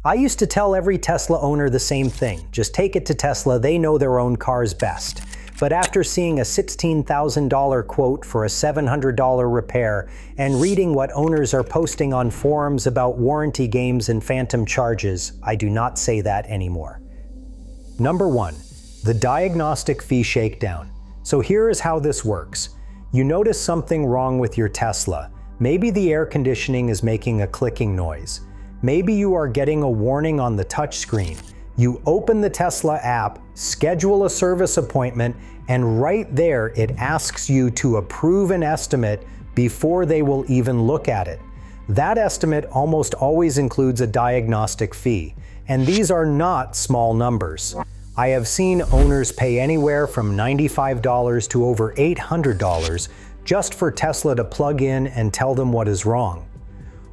I used to tell every Tesla owner the same thing. Just take it to Tesla, they know their own cars best. But after seeing a $16,000 quote for a $700 repair and reading what owners are posting on forums about warranty games and phantom charges, I do not say that anymore. Number 1. The diagnostic fee shakedown. So here is how this works. You notice something wrong with your Tesla. Maybe the air conditioning is making a clicking noise. Maybe you are getting a warning on the touchscreen. You open the Tesla app, schedule a service appointment, and right there it asks you to approve an estimate before they will even look at it. That estimate almost always includes a diagnostic fee, and these are not small numbers. I have seen owners pay anywhere from $95 to over $800 just for Tesla to plug in and tell them what is wrong.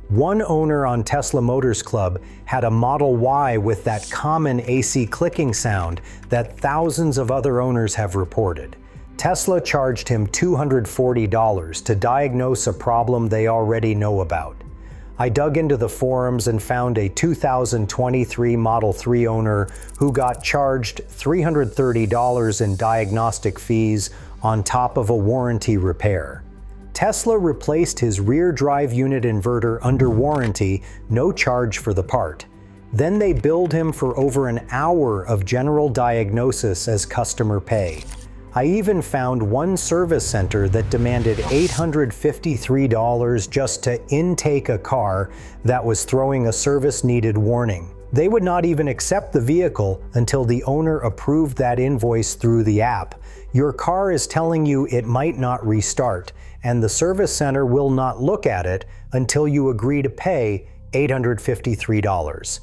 One owner on Tesla Motors Club had a Model Y with that common AC clicking sound that thousands of other owners have reported. Tesla charged him $240 to diagnose a problem they already know about. I dug into the forums and found a 2023 Model 3 owner who got charged $330 in diagnostic fees on top of a warranty repair. Tesla replaced his rear drive unit inverter under warranty, no charge for the part. Then they billed him for over an hour of general diagnosis as customer pay. I even found one service center that demanded $853 just to intake a car that was throwing a service-needed warning. They would not even accept the vehicle until the owner approved that invoice through the app. Your car is telling you it might not restart, and the service center will not look at it until you agree to pay $853.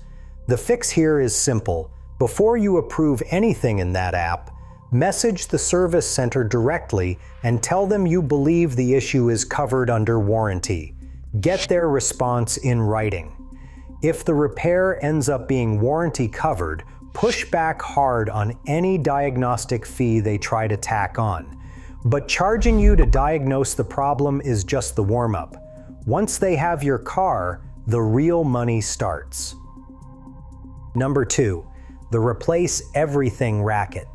The fix here is simple. Before you approve anything in that app, message the service center directly and tell them you believe the issue is covered under warranty. Get their response in writing. If the repair ends up being warranty covered, push back hard on any diagnostic fee they try to tack on. But charging you to diagnose the problem is just the warm-up. Once they have your car, the real money starts. Number 2, the replace everything racket.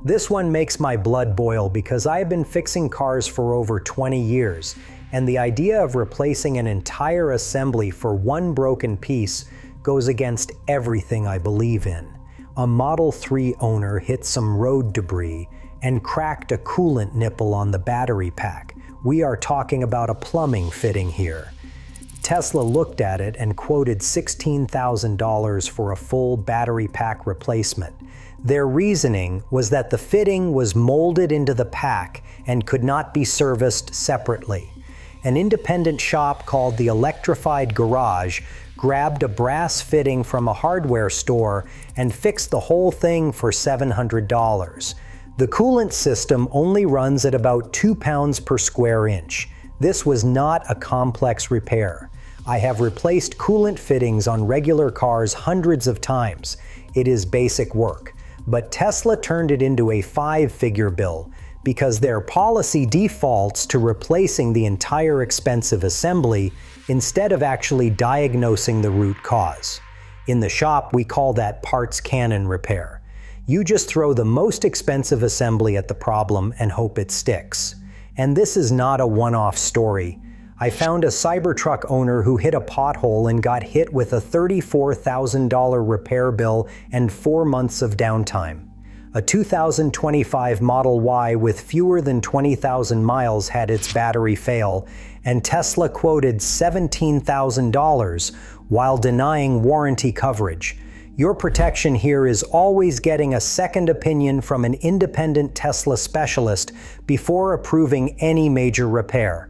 This one makes my blood boil because I have been fixing cars for over 20 years, and the idea of replacing an entire assembly for one broken piece goes against everything I believe in. A Model 3 owner hit some road debris and cracked a coolant nipple on the battery pack. We are talking about a plumbing fitting here. Tesla looked at it and quoted $16,000 for a full battery pack replacement. Their reasoning was that the fitting was molded into the pack and could not be serviced separately. An independent shop called the Electrified Garage grabbed a brass fitting from a hardware store and fixed the whole thing for $700. The coolant system only runs at about 2 pounds per square inch. This was not a complex repair. I have replaced coolant fittings on regular cars hundreds of times. It is basic work. But Tesla turned it into a 5-figure bill because their policy defaults to replacing the entire expensive assembly instead of actually diagnosing the root cause. In the shop, we call that parts cannon repair. You just throw the most expensive assembly at the problem and hope it sticks. And this is not a one-off story. I found a Cybertruck owner who hit a pothole and got hit with a $34,000 repair bill and 4 months of downtime. A 2025 Model Y with fewer than 20,000 miles had its battery fail, and Tesla quoted $17,000 while denying warranty coverage. Your protection here is always getting a second opinion from an independent Tesla specialist before approving any major repair.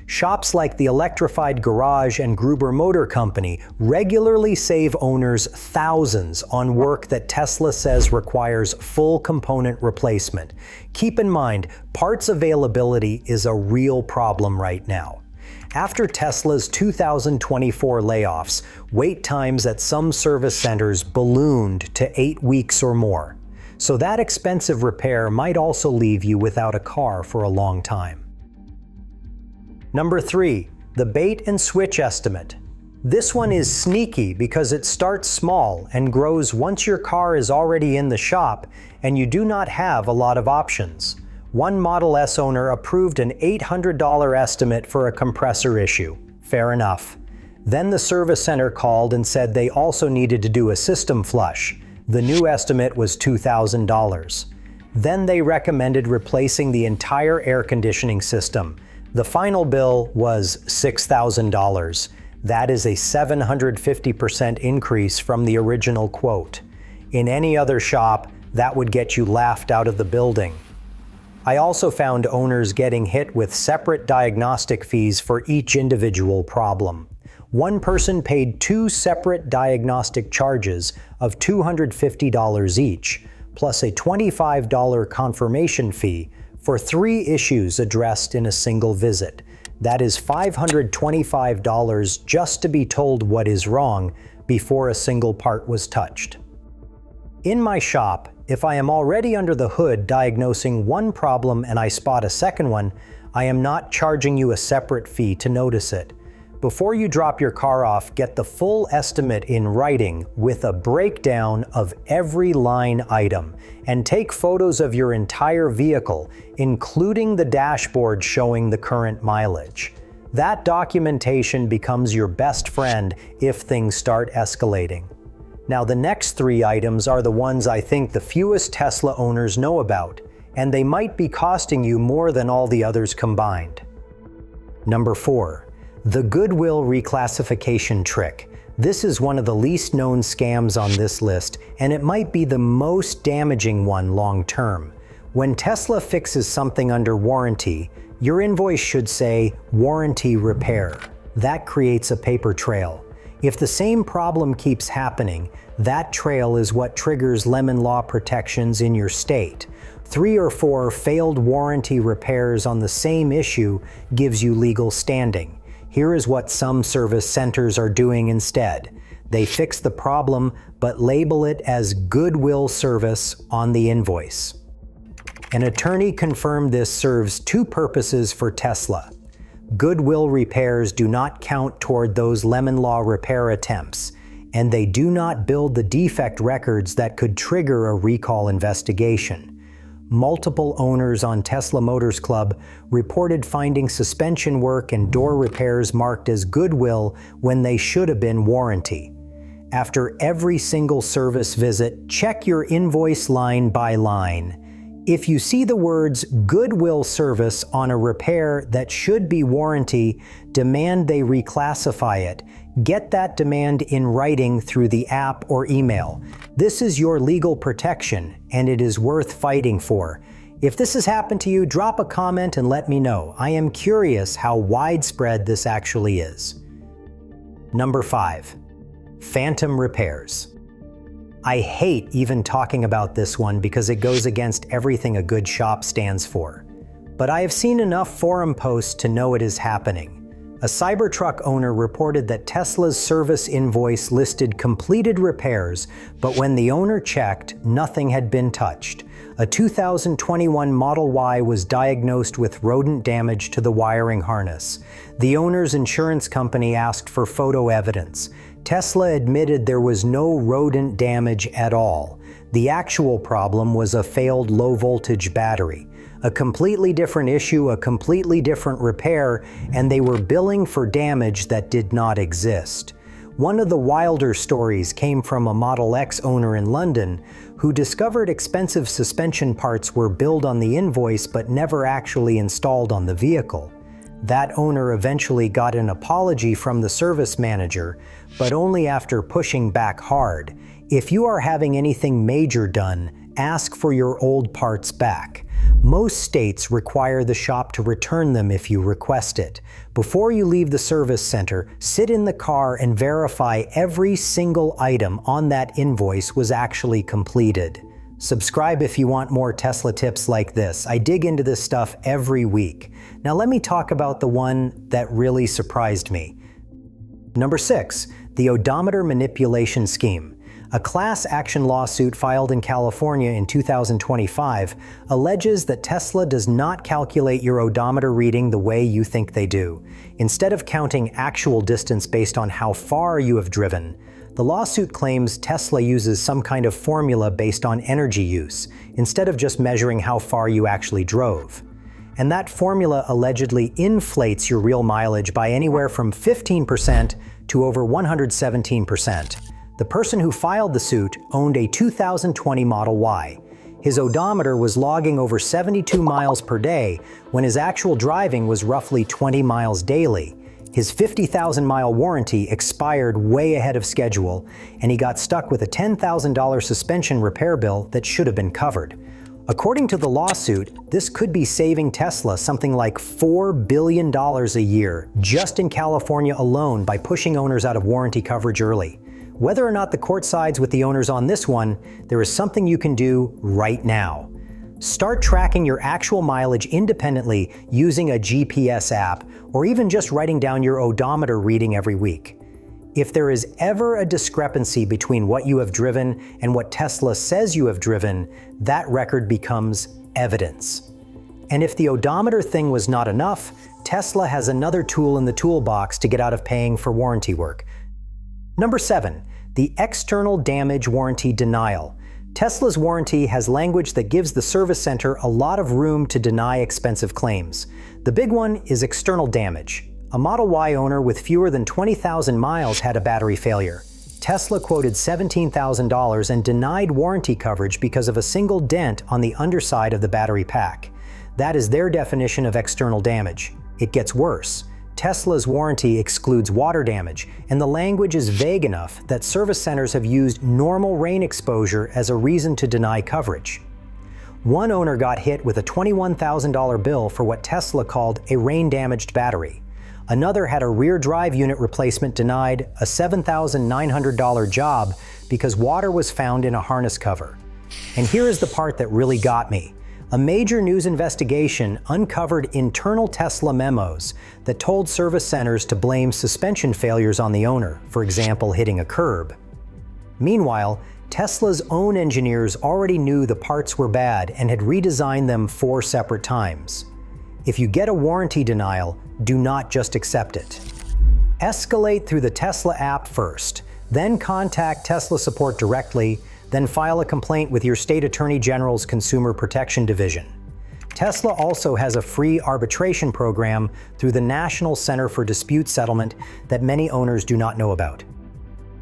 Shops like the Electrified Garage and Gruber Motor Company regularly save owners thousands on work that Tesla says requires full component replacement. Keep in mind, parts availability is a real problem right now. After Tesla's 2024 layoffs, wait times at some service centers ballooned to 8 weeks or more. So that expensive repair might also leave you without a car for a long time. Number 3, the bait and switch estimate. This one is sneaky because it starts small and grows once your car is already in the shop and you do not have a lot of options. One Model S owner approved an $800 estimate for a compressor issue. Fair enough. Then the service center called and said they also needed to do a system flush. The new estimate was $2,000. Then they recommended replacing the entire air conditioning system. The final bill was $6,000. That is a 750% increase from the original quote. In any other shop, that would get you laughed out of the building. I also found owners getting hit with separate diagnostic fees for each individual problem. One person paid 2 separate diagnostic charges of $250 each, plus a $25 confirmation fee for 3 issues addressed in a single visit. That is $525 just to be told what is wrong before a single part was touched. In my shop, if I am already under the hood diagnosing one problem and I spot a second one, I am not charging you a separate fee to notice it. Before you drop your car off, get the full estimate in writing with a breakdown of every line item, and take photos of your entire vehicle, including the dashboard showing the current mileage. That documentation becomes your best friend if things start escalating. Now, the next 3 items are the ones I think the fewest Tesla owners know about, and they might be costing you more than all the others combined. Number 4. The Goodwill reclassification trick. This is one of the least known scams on this list, and it might be the most damaging one long term. When Tesla fixes something under warranty, your invoice should say warranty repair. That creates a paper trail. If the same problem keeps happening, that trail is what triggers lemon law protections in your state. 3 or 4 failed warranty repairs on the same issue gives you legal standing. Here is what some service centers are doing instead. They fix the problem, but label it as Goodwill service on the invoice. An attorney confirmed this serves 2 purposes for Tesla. Goodwill repairs do not count toward those lemon law repair attempts, and they do not build the defect records that could trigger a recall investigation. Multiple owners on Tesla Motors Club reported finding suspension work and door repairs marked as Goodwill when they should have been warranty. After every single service visit, check your invoice line by line. If you see the words Goodwill service on a repair that should be warranty, demand they reclassify it. Get that demand in writing through the app or email. This is your legal protection, and it is worth fighting for. If this has happened to you, drop a comment and let me know. I am curious how widespread this actually is. Number 5. Phantom repairs. I hate even talking about this one because it goes against everything a good shop stands for. But I have seen enough forum posts to know it is happening. A Cybertruck owner reported that Tesla's service invoice listed completed repairs, but when the owner checked, nothing had been touched. A 2021 Model Y was diagnosed with rodent damage to the wiring harness. The owner's insurance company asked for photo evidence. Tesla admitted there was no rodent damage at all. The actual problem was a failed low-voltage battery. A completely different issue, a completely different repair, and they were billing for damage that did not exist. One of the wilder stories came from a Model X owner in London who discovered expensive suspension parts were billed on the invoice but never actually installed on the vehicle. That owner eventually got an apology from the service manager, but only after pushing back hard. If you are having anything major done, ask for your old parts back. Most states require the shop to return them if you request it. Before you leave the service center, sit in the car and verify every single item on that invoice was actually completed. Subscribe if you want more Tesla tips like this. I dig into this stuff every week. Now let me talk about the one that really surprised me. Number 6, the odometer manipulation scheme. A class action lawsuit filed in California in 2025 alleges that Tesla does not calculate your odometer reading the way you think they do. Instead of counting actual distance based on how far you have driven, the lawsuit claims Tesla uses some kind of formula based on energy use, instead of just measuring how far you actually drove. And that formula allegedly inflates your real mileage by anywhere from 15% to over 117%. The person who filed the suit owned a 2020 Model Y. His odometer was logging over 72 miles per day when his actual driving was roughly 20 miles daily. His 50,000-mile warranty expired way ahead of schedule, and he got stuck with a $10,000 suspension repair bill that should have been covered. According to the lawsuit, this could be saving Tesla something like $4 billion a year just in California alone by pushing owners out of warranty coverage early. Whether or not the court sides with the owners on this one, there is something you can do right now. Start tracking your actual mileage independently using a GPS app, or even just writing down your odometer reading every week. If there is ever a discrepancy between what you have driven and what Tesla says you have driven, that record becomes evidence. And if the odometer thing was not enough, Tesla has another tool in the toolbox to get out of paying for warranty work. Number 7, the external damage warranty denial. Tesla's warranty has language that gives the service center a lot of room to deny expensive claims. The big one is external damage. A Model Y owner with fewer than 20,000 miles had a battery failure. Tesla quoted $17,000 and denied warranty coverage because of a single dent on the underside of the battery pack. That is their definition of external damage. It gets worse. Tesla's warranty excludes water damage, and the language is vague enough that service centers have used normal rain exposure as a reason to deny coverage. One owner got hit with a $21,000 bill for what Tesla called a rain-damaged battery. Another had a rear drive unit replacement denied, a $7,900 job, because water was found in a harness cover. And here is the part that really got me. A major news investigation uncovered internal Tesla memos that told service centers to blame suspension failures on the owner, for example, hitting a curb. Meanwhile, Tesla's own engineers already knew the parts were bad and had redesigned them 4 separate times. If you get a warranty denial, do not just accept it. Escalate through the Tesla app first, then contact Tesla support directly, then file a complaint with your state attorney general's Consumer Protection Division. Tesla also has a free arbitration program through the National Center for Dispute Settlement that many owners do not know about.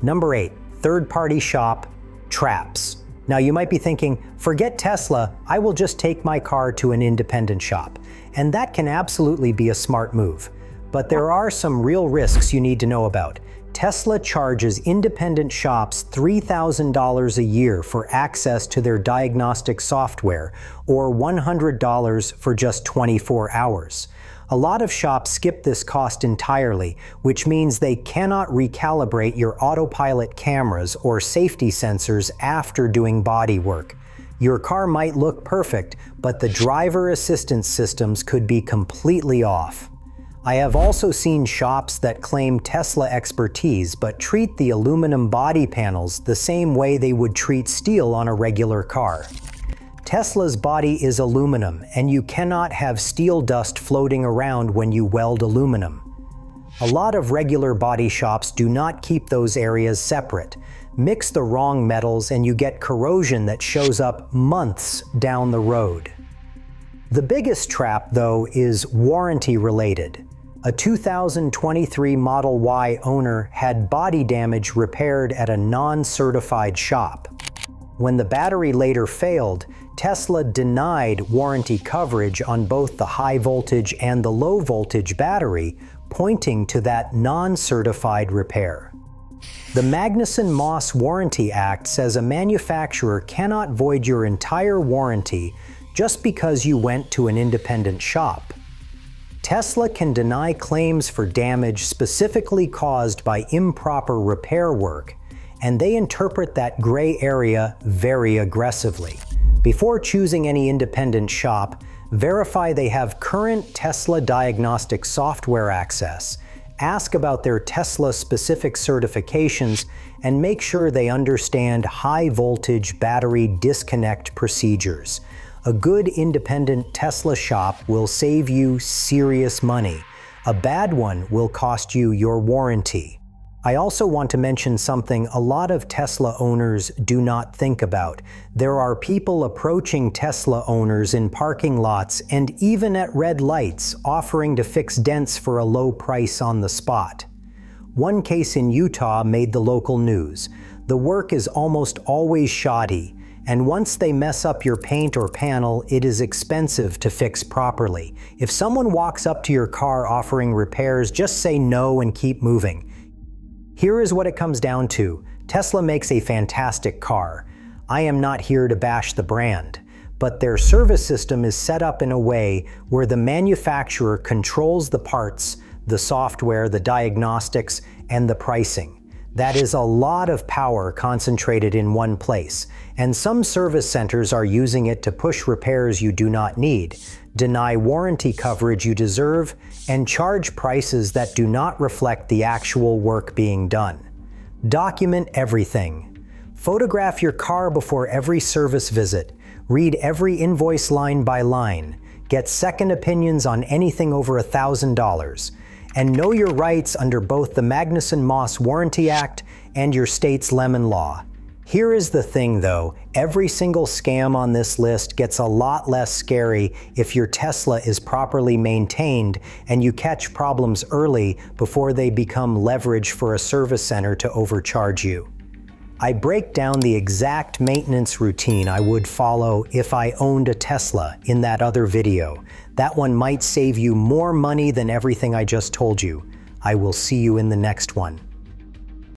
Number 8, third-party shop traps. Now you might be thinking, forget Tesla, I will just take my car to an independent shop. And that can absolutely be a smart move. But there are some real risks you need to know about. Tesla charges independent shops $3,000 a year for access to their diagnostic software, or $100 for just 24 hours. A lot of shops skip this cost entirely, which means they cannot recalibrate your autopilot cameras or safety sensors after doing body work. Your car might look perfect, but the driver assistance systems could be completely off. I have also seen shops that claim Tesla expertise but treat the aluminum body panels the same way they would treat steel on a regular car. Tesla's body is aluminum, and you cannot have steel dust floating around when you weld aluminum. A lot of regular body shops do not keep those areas separate. Mix the wrong metals and you get corrosion that shows up months down the road. The biggest trap, though, is warranty-related. A 2023 Model Y owner had body damage repaired at a non-certified shop. When the battery later failed, Tesla denied warranty coverage on both the high-voltage and the low-voltage battery, pointing to that non-certified repair. The Magnuson-Moss Warranty Act says a manufacturer cannot void your entire warranty just because you went to an independent shop. Tesla can deny claims for damage specifically caused by improper repair work, and they interpret that gray area very aggressively. Before choosing any independent shop, verify they have current Tesla Diagnostic software access, Ask about their Tesla-specific certifications and make sure they understand high-voltage battery disconnect procedures. A good independent Tesla shop will save you serious money. A bad one will cost you your warranty. I also want to mention something a lot of Tesla owners do not think about. There are people approaching Tesla owners in parking lots and even at red lights offering to fix dents for a low price on the spot. One case in Utah made the local news. The work is almost always shoddy, and once they mess up your paint or panel, it is expensive to fix properly. If someone walks up to your car offering repairs, just say no and keep moving. Here is what it comes down to. Tesla makes a fantastic car. I am not here to bash the brand, but their service system is set up in a way where the manufacturer controls the parts, the software, the diagnostics, and the pricing. That is a lot of power concentrated in one place, and some service centers are using it to push repairs you do not need, deny warranty coverage you deserve, and charge prices that do not reflect the actual work being done. Document everything. Photograph your car before every service visit. Read every invoice line by line. Get second opinions on anything over $1,000. And know your rights under both the Magnuson-Moss Warranty Act and your state's Lemon Law. Here is the thing though, every single scam on this list gets a lot less scary if your Tesla is properly maintained and you catch problems early before they become leverage for a service center to overcharge you. I break down the exact maintenance routine I would follow if I owned a Tesla in that other video. That one might save you more money than everything I just told you. I will see you in the next one.